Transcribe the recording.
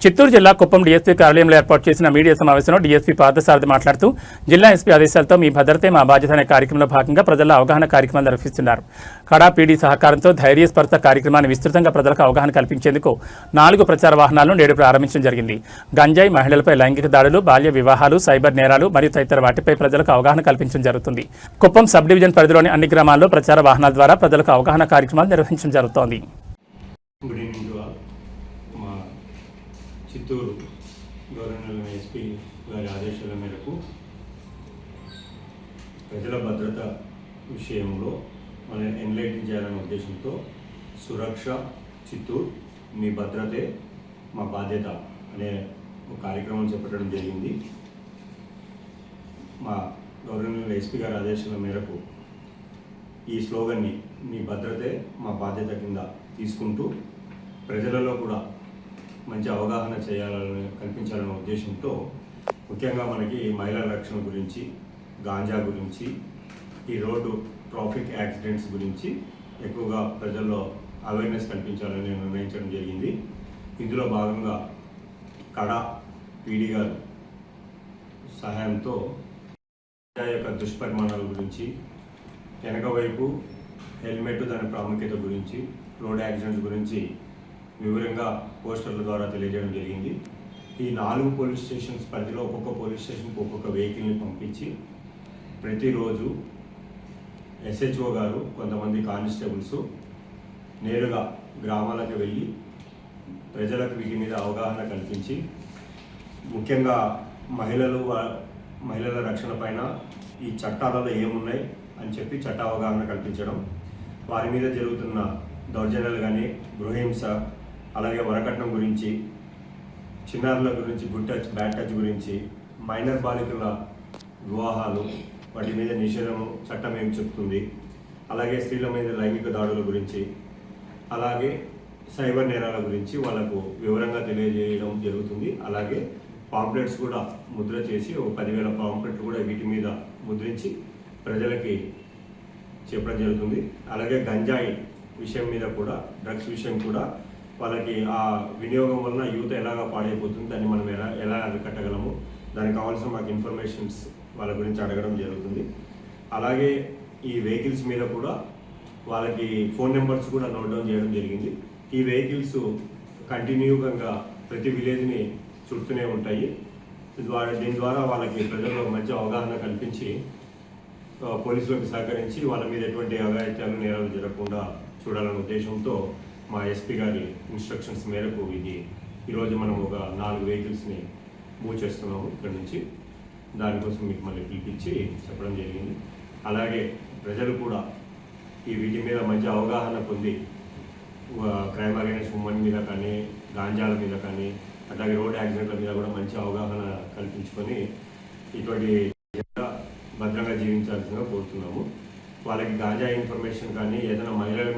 చిత్తూరు జిల్లా కుప్పం డీఎస్పీ కార్యాలయంలో ఏర్పాటు చేసిన మీడియా సమావేశంలో డీఎస్పీ పార్థసారథి మాట్లాడుతూ జిల్లా ఎస్పీ ఆదేశాలతో మీ భద్రతే మా బాధ్యత అనే కార్యక్రమంలో భాగంగా ప్రజల అవగాహన కార్యక్రమాలు నిర్వహిస్తున్నారు. కడా పీడీ సహకారంతో ధైర్యస్పర్శ కార్యక్రమాన్ని విస్తృతంగా ప్రజలకు అవగాహన కల్పించేందుకు 4 ప్రచార వాహనాలను నేడు ప్రారంభించడం జరిగింది. గంజాయి, మహిళలపై లైంగిక దాడులు, బాల్య వివాహాలు, సైబర్ నేరాలు మరియు తదితర వాటిపై ప్రజలకు అవగాహన కల్పించడం జరుగుతుంది. కుప్పం సబ్ డివిజన్ పరిధిలోని అన్ని గ్రామాల్లో ప్రచార వాహనాల ద్వారా ప్రజలకు అవగాహన కార్యక్రమాలు నిర్వహించడం జరుగుతోంది. చిత్తూరు గవర్నర్ ఎస్పీ గారి ఆదేశాల మేరకు ప్రజల భద్రత విషయంలో మనం ఎన్లైటింగ్ చేయాలనే ఉద్దేశంతో సురక్ష చిత్తూరు మీ భద్రతే మా బాధ్యత అనే ఒక కార్యక్రమం చేపట్టడం జరిగింది. మా గవర్నర్ ఎస్పీ గారి ఆదేశాల మేరకు ఈ స్లోగన్ని మీ భద్రతే మా బాధ్యత కింద తీసుకుంటూ ప్రజలలో కూడా మంచి అవగాహన కల్పించాలనే ఉద్దేశంతో ముఖ్యంగా మనకి మహిళల రక్షణ గురించి, గాంజా గురించి, ఈ రోడ్డు ట్రాఫిక్ యాక్సిడెంట్స్ గురించి ఎక్కువగా ప్రజల్లో అవేర్నెస్ కల్పించాలని నిర్ణయించడం జరిగింది. ఇందులో భాగంగా కడా పీడీ గారు సహాయంతో గాంజా యొక్క దుష్పరిమాణాల గురించి, వెనక వైపు హెల్మెట్ దాని ప్రాముఖ్యత గురించి, రోడ్ యాక్సిడెంట్స్ గురించి వివరంగా పోస్టర్ల ద్వారా తెలియజేయడం జరిగింది. ఈ 4 పోలీస్ స్టేషన్స్ పరిధిలో ఒక్కొక్క పోలీస్ స్టేషన్కి ఒక్కొక్క వెహికల్ని పంపించి ప్రతిరోజు ఎస్హెచ్ఓ గారు, కొంతమంది కానిస్టేబుల్స్ నేరుగా గ్రామాలకు వెళ్ళి ప్రజలకు వీటి మీద అవగాహన కల్పించి ముఖ్యంగా మహిళల రక్షణ పైన ఈ చట్టాలలో ఏమున్నాయి అని చెప్పి చట్ట అవగాహన కల్పించడం, వారి మీద జరుగుతున్న దౌర్జన్యాలు కానీ, గృహహింస, అలాగే వరకట్నం గురించి, చిన్నారుల గురించి, గుడ్ టచ్, బ్యాడ్ టచ్ గురించి, మైనర్ బాలికల వివాహాలు, వాటి మీద నిషేధం చట్టం ఏం చెప్తుంది, అలాగే స్త్రీల మీద లైంగిక దాడుల గురించి, అలాగే సైబర్ నేరాల గురించి వాళ్ళకు వివరంగా తెలియజేయడం జరుగుతుంది. అలాగే పాంప్లెట్స్ కూడా ముద్ర చేసి 10,000 పాంప్లెట్లు కూడా వీటి మీద ముద్రించి ప్రజలకి చెప్పడం జరుగుతుంది. అలాగే గంజాయి విషయం మీద కూడా, డ్రగ్స్ విషయం కూడా వాళ్ళకి ఆ వినియోగం వలన యూత్ ఎలాగా పాడైపోతుంది, దాన్ని మనం ఎలా అరికట్టగలము, దానికి కావాల్సిన మాకు ఇన్ఫర్మేషన్స్ వాళ్ళ గురించి అడగడం జరుగుతుంది. అలాగే ఈ వెహికల్స్ మీద కూడా వాళ్ళకి ఫోన్ నెంబర్స్ కూడా నోట్ డౌన్ చేయడం జరిగింది. ఈ వెహికల్స్ కంటిన్యూగా ప్రతి విలేజ్ని చుడుతూనే ఉంటాయి. దీని ద్వారా వాళ్ళకి ప్రజల్లో మంచి అవగాహన కల్పించి పోలీసులకు సహకరించి వాళ్ళ మీద ఎటువంటి అఘాయిత్యాలు, నేరాలు జరగకుండా చూడాలనే ఉద్దేశంతో మా ఎస్పీ గారి ఇన్స్ట్రక్షన్స్ మేరకు ఈరోజు మనం ఒక 4 వెహికల్స్ని మూవ్ చేస్తున్నాము ఇక్కడ నుంచి. దానికోసం మీకు మళ్ళీ పిలిపించి చెప్పడం జరిగింది. అలాగే ప్రజలు కూడా వీటి మీద మంచి అవగాహన పొంది క్రైమ్ అగైనెస్ట్ ఉమెన్ మీద కానీ, గాంజాల మీద కానీ, అలాగే రోడ్ యాక్సిడెంట్ల మీద కూడా మంచి అవగాహన కల్పించుకొని ఇటువంటి భద్రంగా జీవించాల్సిందిగా కోరుతున్నాము. వాళ్ళకి గాంజా ఇన్ఫర్మేషన్ కానీ, ఏదైనా మహిళల